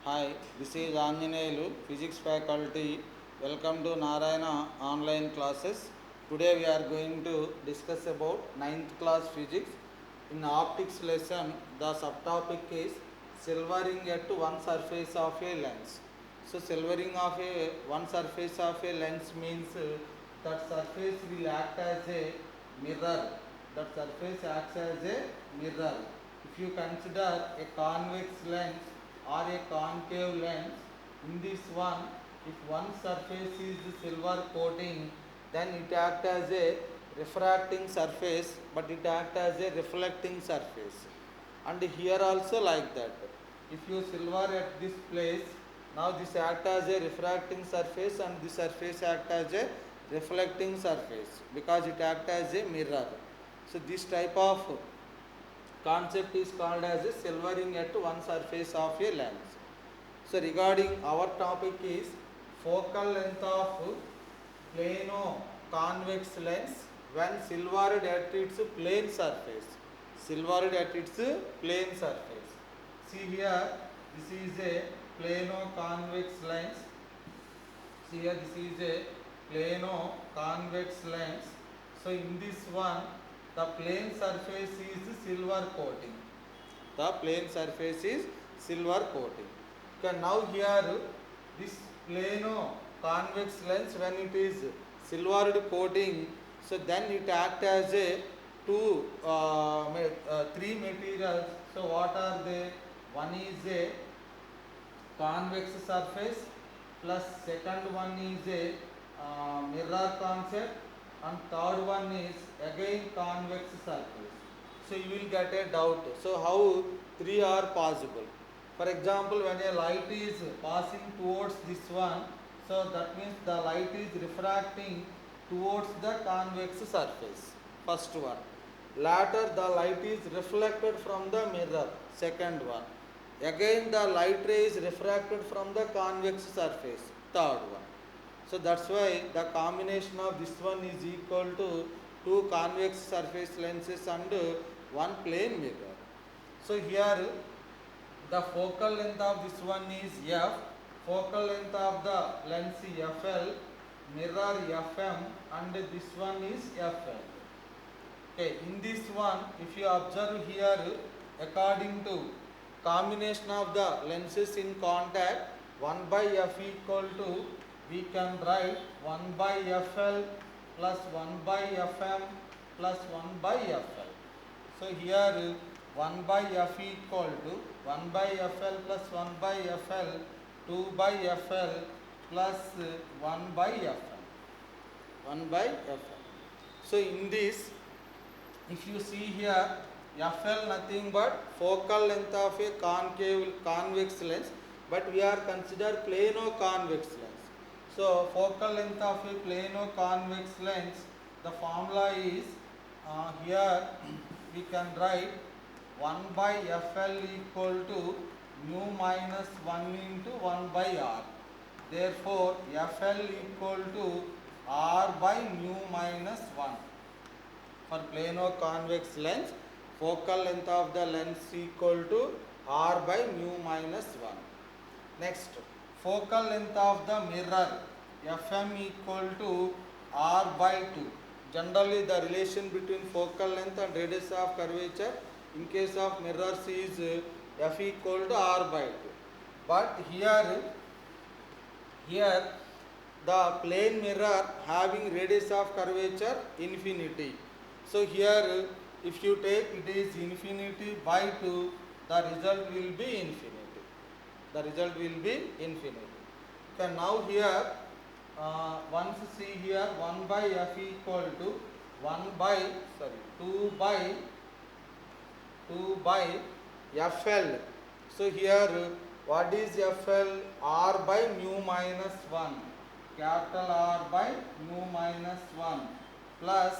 Hi, this is Anjaneyulu, Physics faculty. Welcome to Narayana online classes. Today we are going to discuss about 9th class physics. In optics lesson, the subtopic is silvering at one surface of a lens. So silvering of one surface of a lens means that surface will act as a mirror. That surface acts as a mirror. If you consider a convex lens or a concave lens, in this one, if one surface is silver coating, then it acts as a refracting surface, but it acts as a reflecting surface. And here also like that. If you silver at this place, now this acts as a refracting surface and this surface acts as a reflecting surface because it acts as a mirror. So this type of concept is called as a silvering at one surface of a lens. So regarding our topic is focal length of plano convex lens when silvered at its plane surface. Silvered at its plane surface. See here, this is a plano convex lens. See here, this is a plano convex lens. So in this one, the plane surface is silver coating. The plane surface is silver coating. Okay, now here this plano convex lens, when it is silvered coating, so then it acts as a three materials. So what are they? One is a convex surface, plus second one is a mirror concept, and third one is again convex surface. So you will get a doubt. So how three are possible? For example, when a light is passing towards this one, so that means the light is refracting towards the convex surface. First one. Later the light is reflected from the mirror. Second one. Again the light ray is refracted from the convex surface. Third one. So that's why the combination of this one is equal to two convex surface lenses and one plane mirror. So here the focal length of this one is f, focal length of the lens fl, mirror fm, and this one is fl. Okay, in this one, if you observe here, according to combination of the lenses in contact, 1 by f equal to, we can write 1 by fl plus 1 by fm plus 1 by fl. So here 1 by f equal to 1 by fl plus 1 by fl, 2 by fl plus 1 by fl. 1 by fl. So in this, if you see here, fl nothing but focal length of a convex lens, but we are consider plano convex lens. So focal length of a plano convex lens, the formula is here we can write 1 by fl equal to mu minus 1 into 1 by r. Therefore fl equal to r by mu minus 1. For plano convex lens, focal length of the lens equal to r by mu minus 1. Next, focal length of the mirror, fm equal to r by 2. Generally the relation between focal length and radius of curvature in case of mirrors is f equal to r by 2. But here the plane mirror having radius of curvature infinity. So here if you take it is infinity by 2, the result will be infinity. The result will be infinity. Okay, now here once see here 1 by f equal to 2 by fl. So here what is fl? R by mu minus 1. Capital R by mu minus 1 plus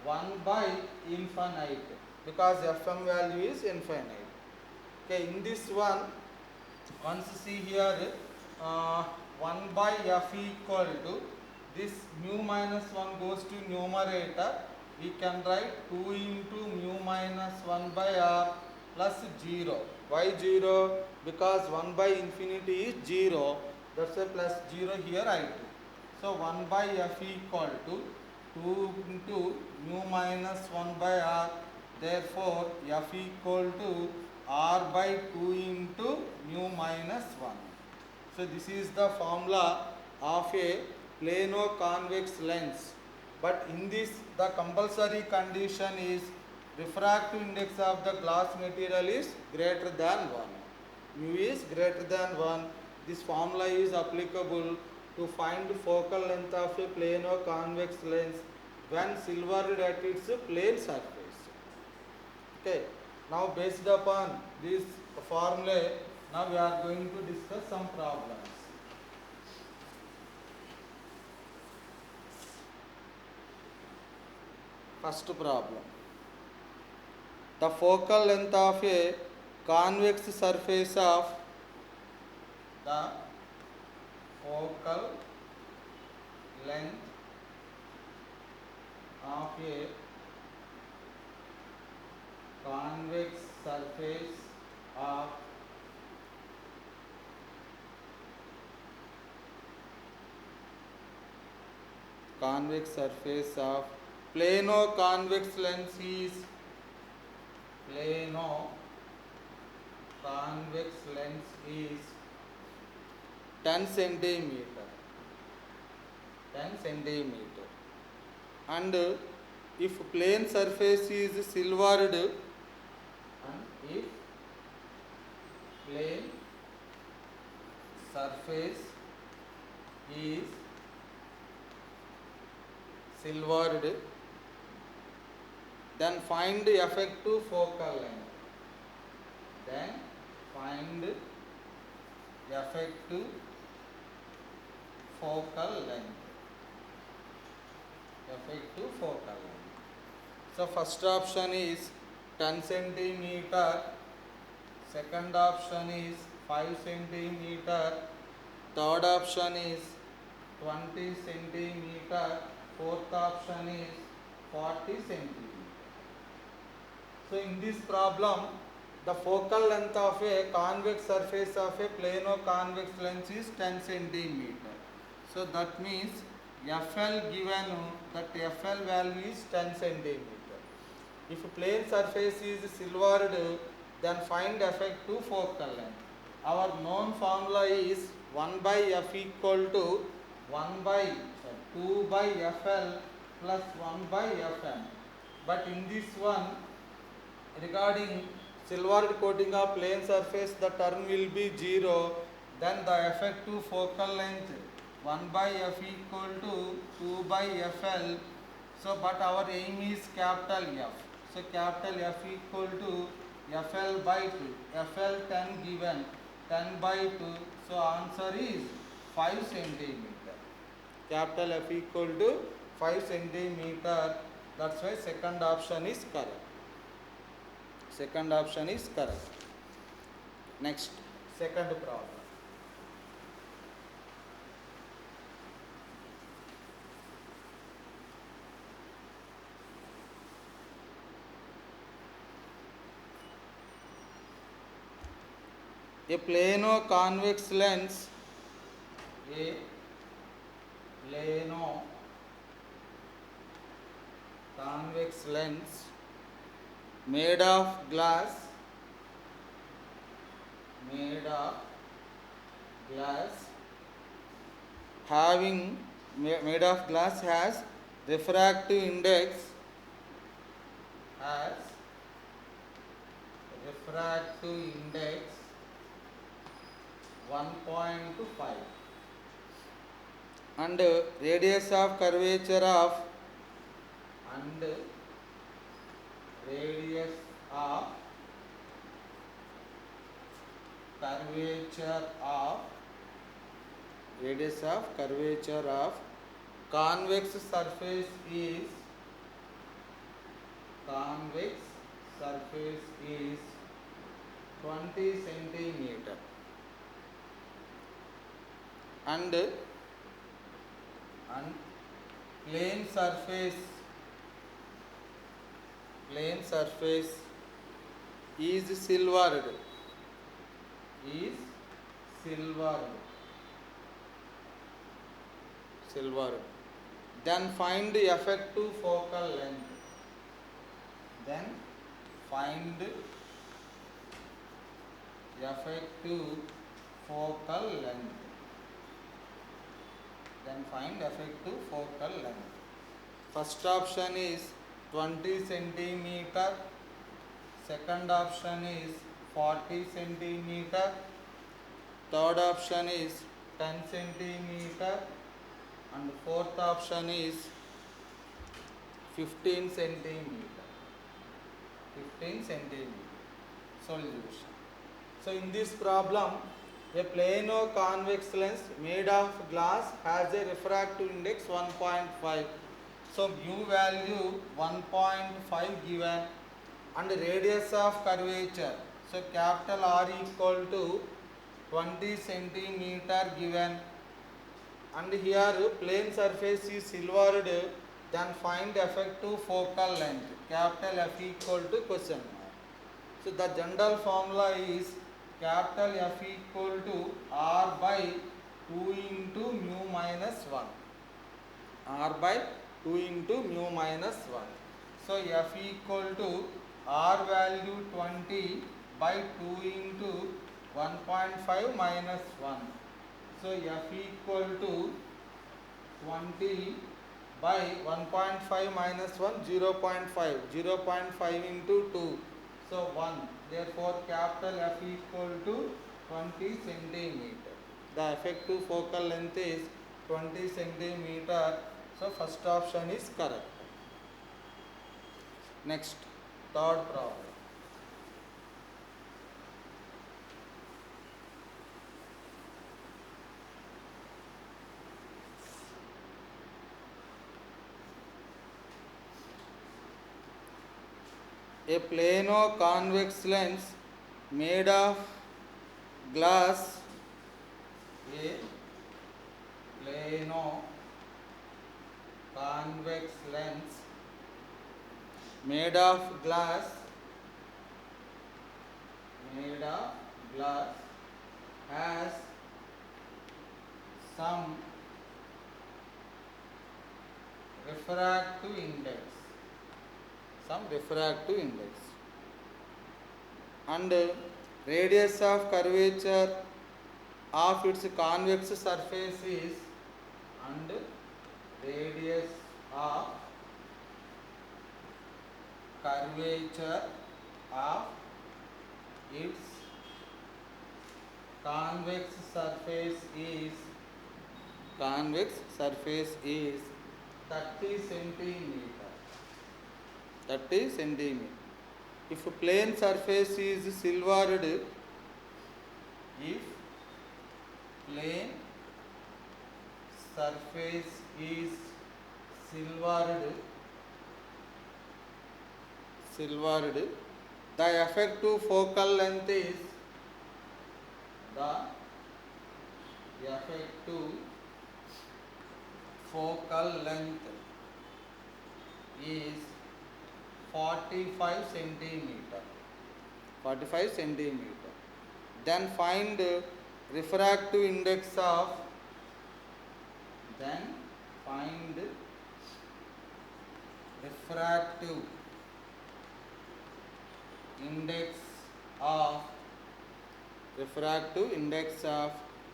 1 by infinite, because fm value is infinite. Okay, in this one, once see here 1 by f equal to, this mu minus 1 goes to numerator, we can write 2 into mu minus 1 by r plus 0. Why 0? Because 1 by infinity is 0. That's why plus 0 here I do. So 1 by f equal to 2 into mu minus 1 by r. Therefore f equal to r by 2 into mu minus 1. So this is the formula of a plano convex lens. But in this the compulsory condition is refractive index of the glass material is greater than 1. Mu is greater than 1. This formula is applicable to find focal length of a plano convex lens when silvered at its plane surface. Okay. Now based upon this formula, now we are going to discuss some problems. First problem. The focal length of a convex surface of the focal length of a convex surface of plano convex lens is 10 centimeter. And if plane surface is silvered, then find effective focal length. So first option is 10 centimeter, second option is 5 centimeter, third option is 20 centimeter, fourth option is 40 centimeter. So in this problem, the focal length of a convex surface of a plano convex lens is 10 centimeter. So that means FL given, that FL value is 10 centimeter. If plane surface is silvered, then find effective focal length. Our known formula is 1 by F equal to 2 by FL plus 1 by FM. But in this one, regarding silvered coating of plane surface, the term will be 0. Then the effective focal length 1 by F equal to 2 by FL. So but our aim is capital F. So capital F equal to FL by 2. FL 10 given, 10 by 2. So answer is 5 centimeter. Capital F equal to 5 centimeter. That's why second option is correct. Next, second problem. A plano convex lens made of glass has refractive index 1.5 and radius of curvature of 20 centimeter and plane surface is silvered. is silvered. Then find the effective focal length. Then find effective focal length. First option is 20 centimeter. Second option is 40 centimeter. Third option is 10 centimeter. And fourth option is 15 centimeter. Solution. So in this problem, a plano convex lens made of glass has a refractive index 1.5. So mu value 1.5 given and radius of curvature. So capital R equal to 20 centimeter given, and here plane surface is silvered. Then find effective focal length. Capital F equal to question mark. So the general formula is capital F equal to R by 2 into mu minus 1. R by 2 into mu minus 1. So F equal to R value 20 by 2 into 1.5 minus 1. So F equal to 20 by 1.5 minus 1, 0.5. 0.5 into 2. So 1. Therefore capital F equal to 20 centimeter. The effective focal length is 20 centimeter. So first option is correct. Next, third problem. A plano convex lens made of glass. A plano convex lens made of glass has some refractive index. And radius of curvature of its convex surface is convex surface is 30 centimeter. If plane surface is silvered, the effective focal length is 45 centimeter. Then find refractive index of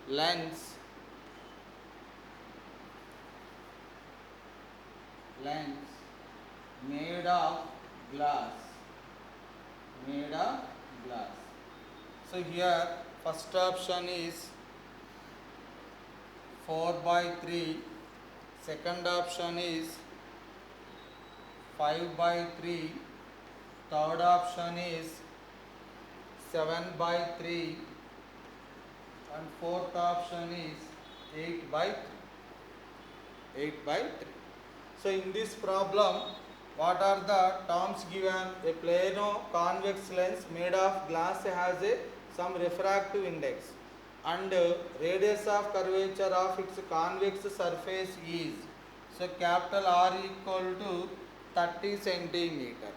lens made of glass. So here first option is 4 by 3, second option is 5 by 3, third option is 7 by 3, and fourth option is 8 by 3. So in this problem, what are the terms given? A plano convex lens made of glass has some refractive index, and radius of curvature of its convex surface is, so capital R equal to 30 centimeter.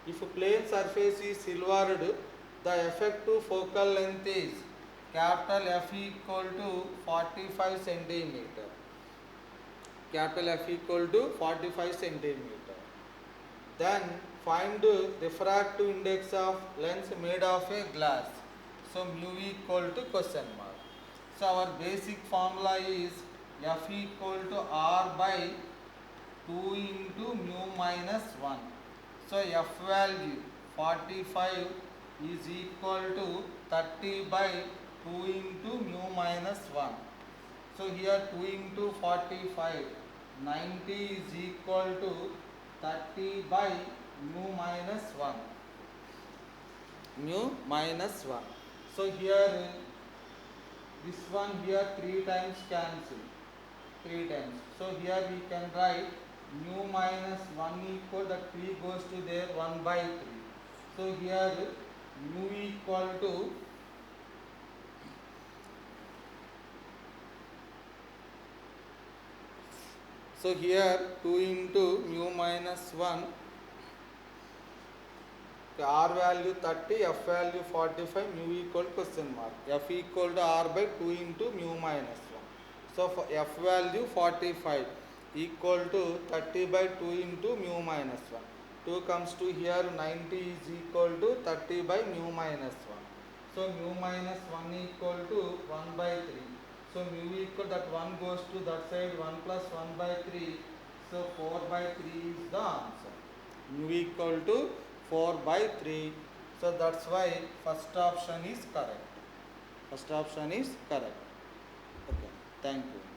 If plane surface is silvered, the effective focal length is capital F equal to 45 centimeter. Capital F equal to 45 centimeter. Then find the refractive index of lens made of a glass. So mu equal to question mark. So our basic formula is F equal to R by 2 into mu minus 1. So F value 45 is equal to 30 by 2 into mu minus 1. So here 2 into 45, 90 is equal to 30 by mu minus 1. Mu minus 1. So here this one here 3 times cancel. 3 times. So here we can write mu minus 1 equal, that 3 goes to there 1 by 3. So here mu equal to so here 2 into mu minus 1, R value 30, F value 45, mu equal question mark. F equal to R by 2 into mu minus 1. So for F value 45 equal to 30 by 2 into mu minus 1. 2 comes to here, 90 is equal to 30 by mu minus 1. So mu minus 1 equal to 1 by 3. So mu equal, that 1 goes to that side, 1 plus 1 by 3. So 4 by 3 is the answer. Mu equal to 4 by 3. So that's why first option is correct. First option is correct. Okay. Thank you.